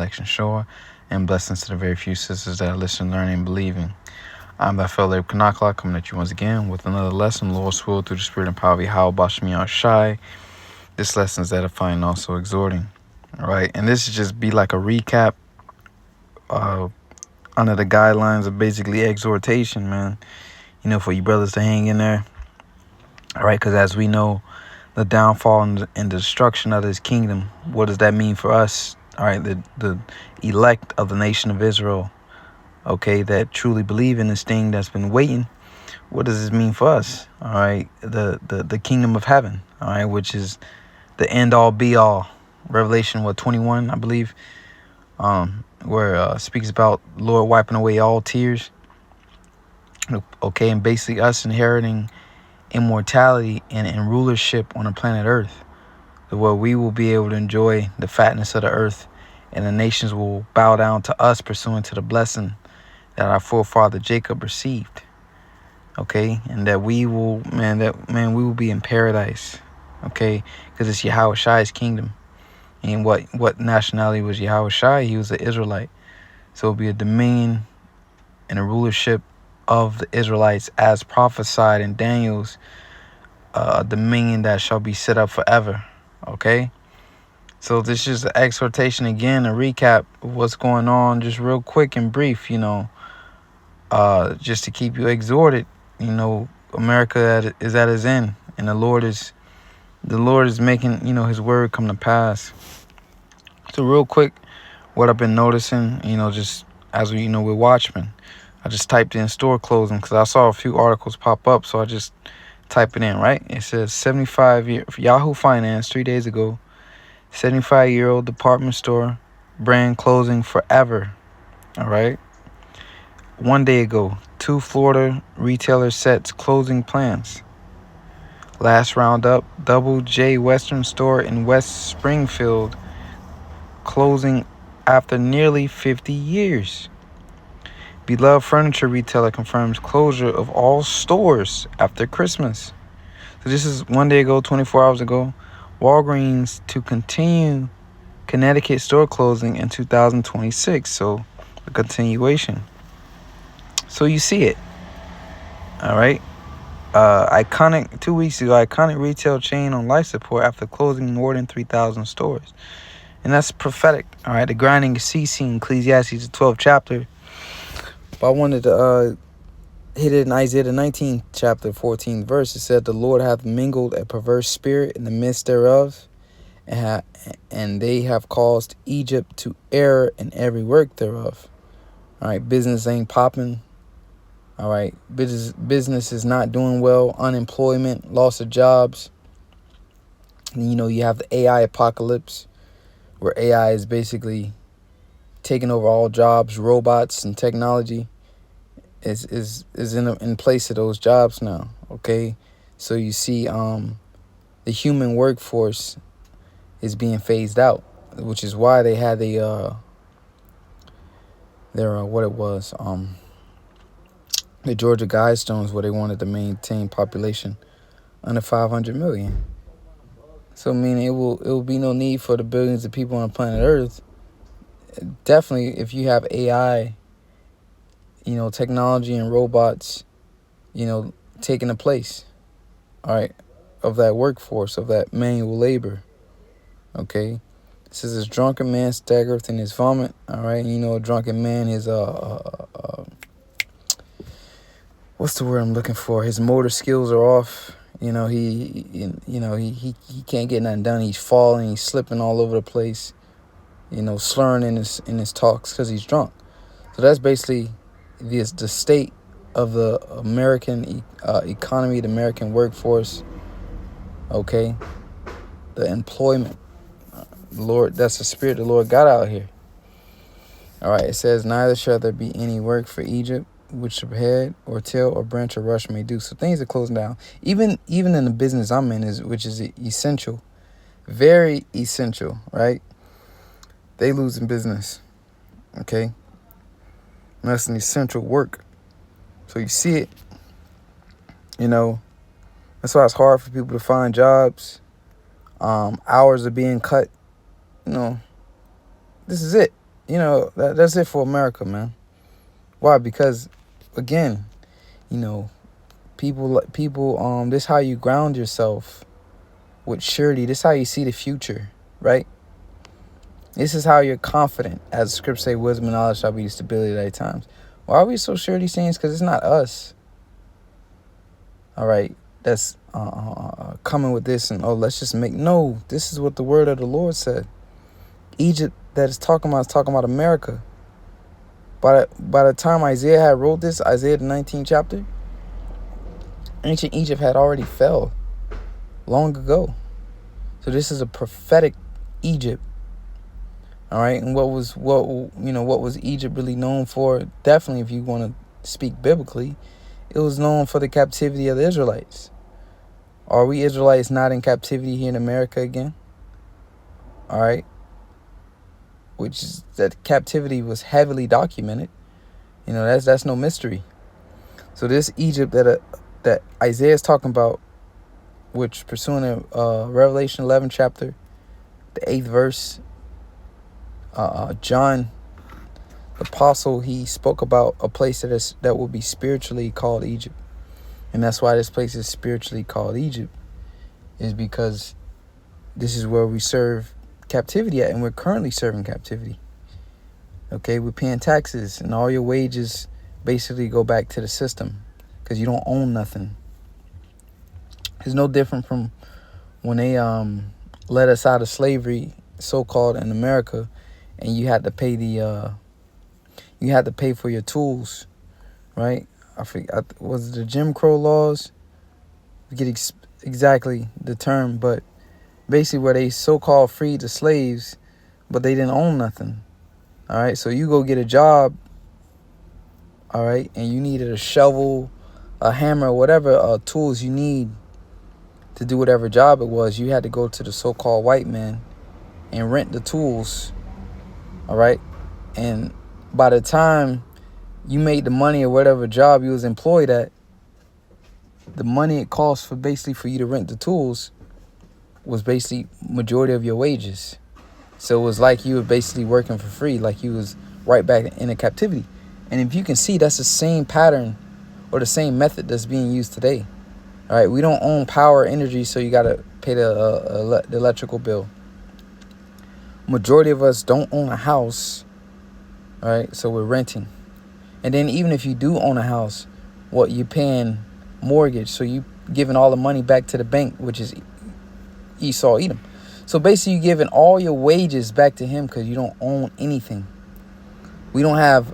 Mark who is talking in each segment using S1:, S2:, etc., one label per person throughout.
S1: election sure, and blessings to the very few sisters that are listening, learning, and believing. I'm that fellow Kanakla coming at you once again with another lesson, Lord's will through the Spirit and power of Yahweh Bashmi Shai. This lesson is edifying and also exhorting. All right, and this is just be like a recap under the guidelines of basically exhortation, man. For you brothers to hang in there. All right, because as we know, the downfall and the destruction of his kingdom, what does that mean for us? All right, the elect of the nation of Israel, okay, that truly believe in this thing that's been waiting. What does this mean for us? All right, the kingdom of heaven, all right, which is the end all be all. Revelation 21, I believe, where speaks about Lord wiping away all tears. Okay, and basically us inheriting immortality and rulership on the planet Earth, where we will be able to enjoy the fatness of the earth, and the nations will bow down to us pursuant to the blessing that our forefather Jacob received. Okay, and that we will, we will be in paradise. Okay, because it's Yahweh Shai's kingdom. And what nationality was Yahweh Shai? He was an Israelite. So it'll be a dominion and a rulership of the Israelites as prophesied in Daniel's dominion that shall be set up forever. Okay, so this is an exhortation again, a recap of what's going on, just real quick and brief, just to keep you exhorted. America is at its end, and the Lord is making his word come to pass. So real quick, what I've been noticing, just as we're watchmen, I just typed in store closing because I saw a few articles pop up, so I just type it in, right? It says 75-year Yahoo Finance 3 days ago, 75-year-old department store brand closing forever. All right. 1 day ago, 2 Florida retailers sets closing plans. Last roundup, Double J Western store in West Springfield closing after nearly 50 years. Beloved furniture retailer confirms closure of all stores after Christmas. So this is 1 day ago, 24 hours ago. Walgreens to continue Connecticut store closing in 2026. So a continuation. So you see it. All right. Iconic 2 weeks ago, iconic retail chain on life support after closing more than 3,000 stores. And that's prophetic. All right. The grinding is ceasing, Ecclesiastes, the 12th chapter. But I wanted to hit it in Isaiah the 19th chapter, 14th verse. It said, the Lord hath mingled a perverse spirit in the midst thereof, and they have caused Egypt to err in every work thereof. All right, business ain't popping. All right, business is not doing well. Unemployment, loss of jobs. And, you have the AI apocalypse, where AI is basically taking over all jobs. Robots and technology is in place of those jobs now. Okay, so you see, the human workforce is being phased out, which is why they had the Georgia Guidestones, where they wanted to maintain population under 500 million. So meaning it will be no need for the billions of people on planet Earth. Definitely, if you have AI, technology and robots, taking the place, all right, of that workforce, of that manual labor. Okay, it says this drunken man staggereth in his vomit. All right, a drunken man is what's the word I'm looking for? His motor skills are off. He can't get nothing done. He's falling, he's slipping all over the place. Slurring in his talks because he's drunk. So that's basically the state of the American economy, the American workforce. Okay, the employment. Lord, that's the spirit the Lord got out here. All right, it says, neither shall there be any work for Egypt, which head or tail or branch or rush may do. So things are closing down. Even in the business I'm in, which is essential, very essential, right? They losing business. Okay, and that's an essential work. So you see it. That's why it's hard for people to find jobs. Hours are being cut. This is it. that's it for America, man. Why? Because, again, people, this is how you ground yourself with surety. This is how you see the future, right? This is how you're confident. As the scriptures say, wisdom and knowledge shall be the stability at times. Why are we so sure of these things? Because it's not us. All right, that's coming with this and, let's just make... No, this is what the word of the Lord said. Egypt that is talking about America. By the time Isaiah had wrote this, Isaiah the 19th chapter, ancient Egypt had already fell long ago. So this is a prophetic Egypt. All right, and what was Egypt really known for? Definitely, if you want to speak biblically, it was known for the captivity of the Israelites. Are we Israelites not in captivity here in America again? All right, which is that captivity was heavily documented. That's no mystery. So this Egypt that Isaiah is talking about, which pursuing Revelation 11 chapter, the 8th verse. John, the apostle, he spoke about a place that will be spiritually called Egypt. And that's why this place is spiritually called Egypt, is because this is where we serve captivity at, and we're currently serving captivity. Okay, we're paying taxes, and all your wages basically go back to the system because you don't own nothing. It's no different from when they let us out of slavery, so-called, in America. And you had to pay for your tools, right? I forget, was it the Jim Crow laws? I forget exactly the term, but basically where they so-called freed the slaves, but they didn't own nothing. All right, so you go get a job, all right, and you needed a shovel, a hammer, whatever tools you need to do whatever job it was. You had to go to the so-called white man and rent the tools. All right. And by the time you made the money or whatever job you was employed at, the money it cost for you to rent the tools was basically majority of your wages. So it was like you were basically working for free, like you was right back in a captivity. And if you can see, that's the same pattern or the same method that's being used today. All right. We don't own power, energy, so you got to pay the electrical bill. Majority of us don't own a house, all right? So we're renting. And then even if you do own a house, you're paying mortgage. So you giving all the money back to the bank, which is Esau, Edom. So basically you're giving all your wages back to him because you don't own anything. We don't have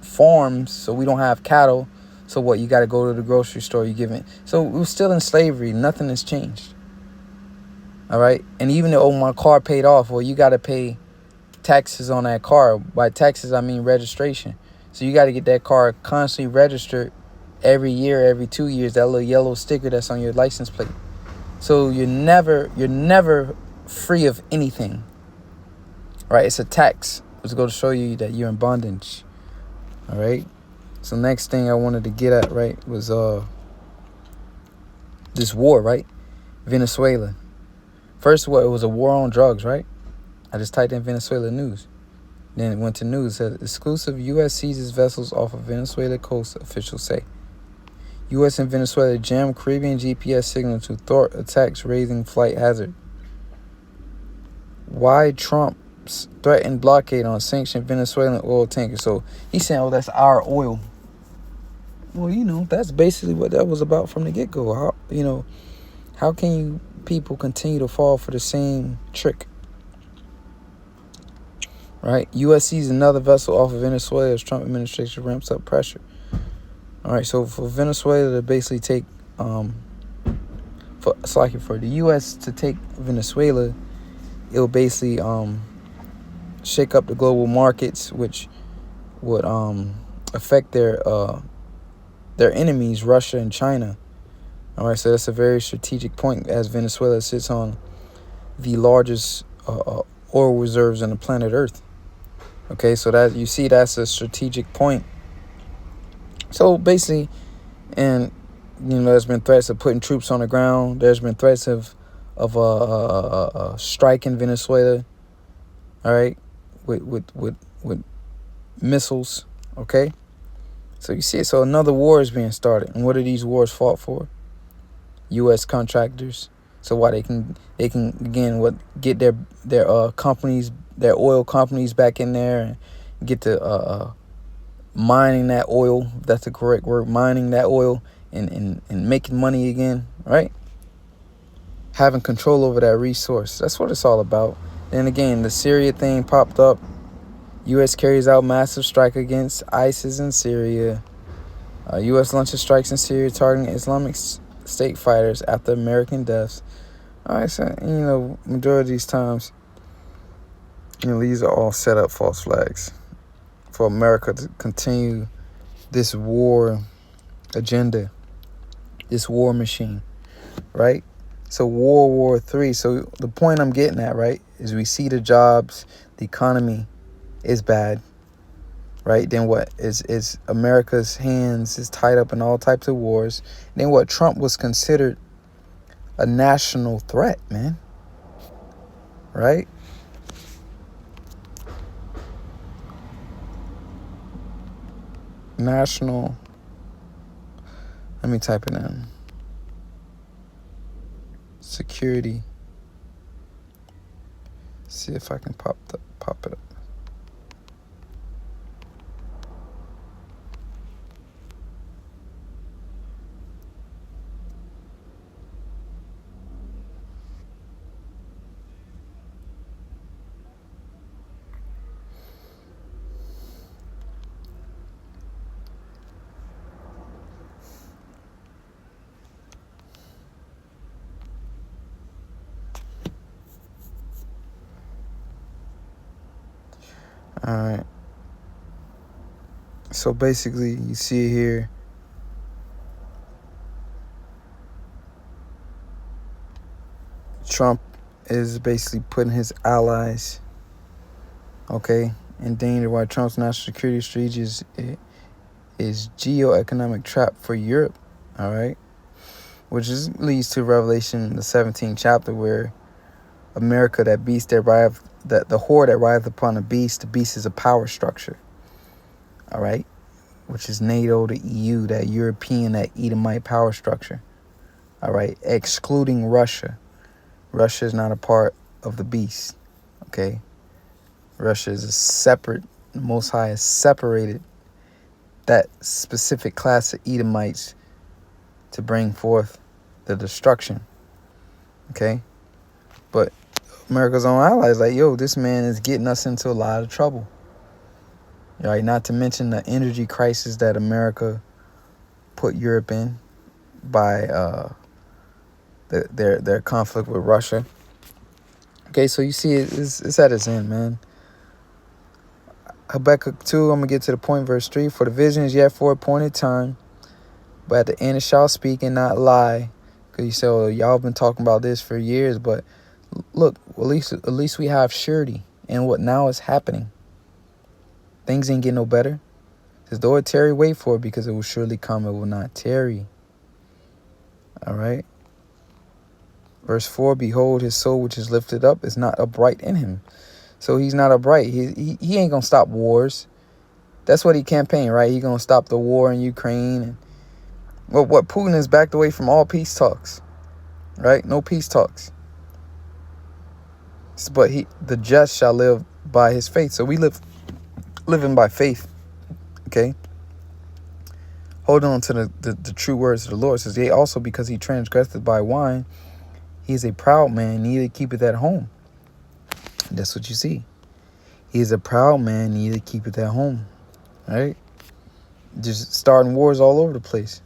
S1: farms, so we don't have cattle. So you got to go to the grocery store, you give it. So we're still in slavery. Nothing has changed. All right. And even though my car paid off, you got to pay taxes on that car. By taxes, I mean registration. So you got to get that car constantly registered every year, every 2 years, that little yellow sticker that's on your license plate. So you're never free of anything. Right. It's a tax. It's going to show you that you're in bondage. All right. So next thing I wanted to get at, right, was this war, right? Venezuela. First of all, it was a war on drugs, right? I just typed in Venezuela news. Then it went to news. It said, exclusive U.S. seizes vessels off of Venezuela coast, officials say. U.S. and Venezuela jam Caribbean GPS signal to thwart attacks, raising flight hazard. Why Trump's threatened blockade on sanctioned Venezuelan oil tankers? So he's saying, that's our oil. Well, that's basically what that was about from the get-go. How can people continue to fall for the same trick? Right? U.S. sees another vessel off of Venezuela as Trump administration ramps up pressure. All right, so for Venezuela to basically take, for the U.S. to take Venezuela, it'll basically shake up the global markets, which would affect their enemies, Russia and China. All right, so that's a very strategic point, as Venezuela sits on the largest oil reserves on the planet Earth. Okay, so that you see, that's a strategic point. So basically, and there's been threats of putting troops on the ground. There's been threats of strike in Venezuela. All right, with missiles. Okay, so you see it. So another war is being started, and what are these wars fought for? U.S. contractors. So why they can again get their companies, their oil companies back in there and get to mining that oil. If that's the correct word, mining that oil and making money again, right? Having control over that resource. That's what it's all about. Then again, the Syria thing popped up. U.S. carries out massive strike against ISIS in Syria. U.S. launches strikes in Syria targeting Islamic State fighters after American deaths. All right, so, majority of these times, these are all set up false flags for America to continue this war agenda, this war machine, right? So World War III. So the point I'm getting at, right, is we see the jobs, the economy is bad, right? Then what is America's hands is tied up in all types of wars. Then what? Trump was considered a national threat, man, right? National. Let me type it in. Security. See if I can pop it up. All right. So basically, you see it here. Trump is basically putting his allies, okay, in danger. While Trump's national security strategy is geoeconomic trap for Europe, all right, which leads to Revelation, the 17th chapter, where America, that beast that the whore that rides upon the beast is a power structure, all right, which is NATO, the EU, that European, that Edomite power structure, all right, excluding Russia. Russia is not a part of the beast, okay? Russia is a separate, the Most High has separated that specific class of Edomites to bring forth the destruction, okay? But America's own allies like, yo, this man is getting us into a lot of trouble. Right? Not to mention the energy crisis that America put Europe in by their conflict with Russia. Okay, so you see it's at its end, man. Habakkuk 2, I'm going to get to the point, verse 3. For the vision is yet for appointed time, but at the end it shall speak and not lie. Because you say, well, y'all been talking about this for years, but look, at least we have surety in what now is happening. Things ain't getting no better. It says, though it tarry, wait for it, because it will surely come, it will not tarry. All right. Verse 4, behold, his soul which is lifted up is not upright in him. So he's not upright. He ain't going to stop wars. That's what he campaigned, right? He going to stop the war in Ukraine. And what Putin has backed away from all peace talks, right? No peace talks. But the just shall live by his faith. So we living by faith, okay? Hold on to the true words of the Lord. It says, yea, also because he transgressed by wine, he is a proud man, neither keepeth at home. That's what you see. He is a proud man, neither keepeth at home. Right? Just starting wars all over the place.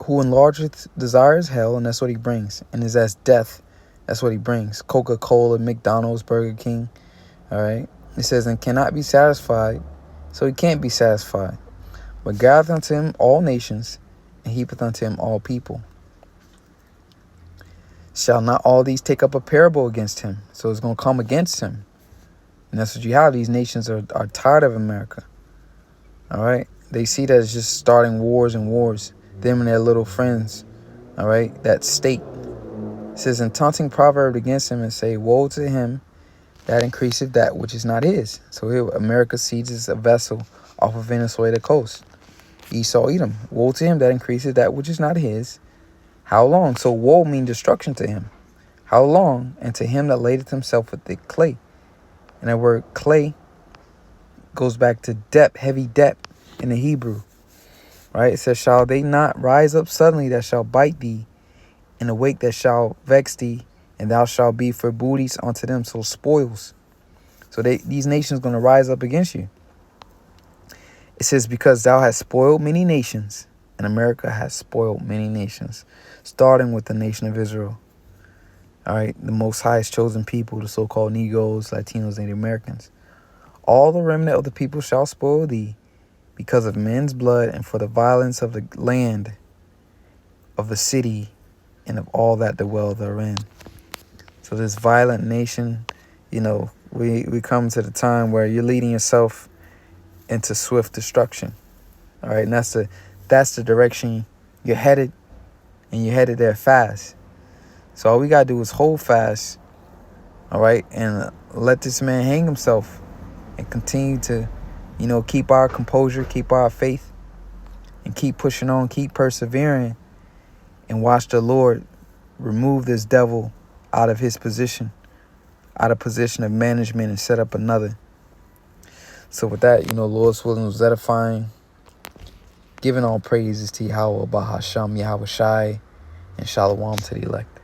S1: Who enlargeth desires hell, and that's what he brings. And is as death, that's what he brings. Coca-Cola, McDonald's, Burger King. All right? It says, and cannot be satisfied, so he can't be satisfied. But gathereth unto him all nations, and heapeth unto him all people. Shall not all these take up a parable against him? So it's going to come against him. And that's what you have. These nations are tired of America. All right? They see that it's just starting wars and wars. Them and their little friends. All right? That state. It says, in taunting proverb against him, and say, woe to him that increaseth that which is not his. So here, America seizes a vessel off of Venezuela coast. Esau, Edom. Woe to him that increaseth that which is not his. How long? So woe means destruction to him. How long? And to him that ladeth himself with the clay. And that word clay goes back to depth, heavy depth in the Hebrew. Right? It says, shall they not rise up suddenly that shall bite thee, and awake that shall vex thee, and thou shalt be for booties unto them, so spoils. So these nations going to rise up against you. It says, because thou hast spoiled many nations, and America has spoiled many nations, starting with the nation of Israel. All right, the Most High's chosen people, the so-called Negroes, Latinos, Native Americans. All the remnant of the people shall spoil thee, because of men's blood, and for the violence of the land, of the city, and of all that dwell therein. So this violent nation, you know, we come to the time where you're leading yourself into swift destruction. All right, and that's the direction you're headed, and you're headed there fast. So all we gotta do is hold fast, all right, and let this man hang himself, and continue to, you know, keep our composure, keep our faith, and keep pushing on, keep persevering, and watch the Lord remove this devil out of his position, out of position of management, and set up another. So with that, you know, Lord's willing, was edifying. Giving all praises to Yahweh, Bahasham, Yahweh Shai, and Shalom to the elect.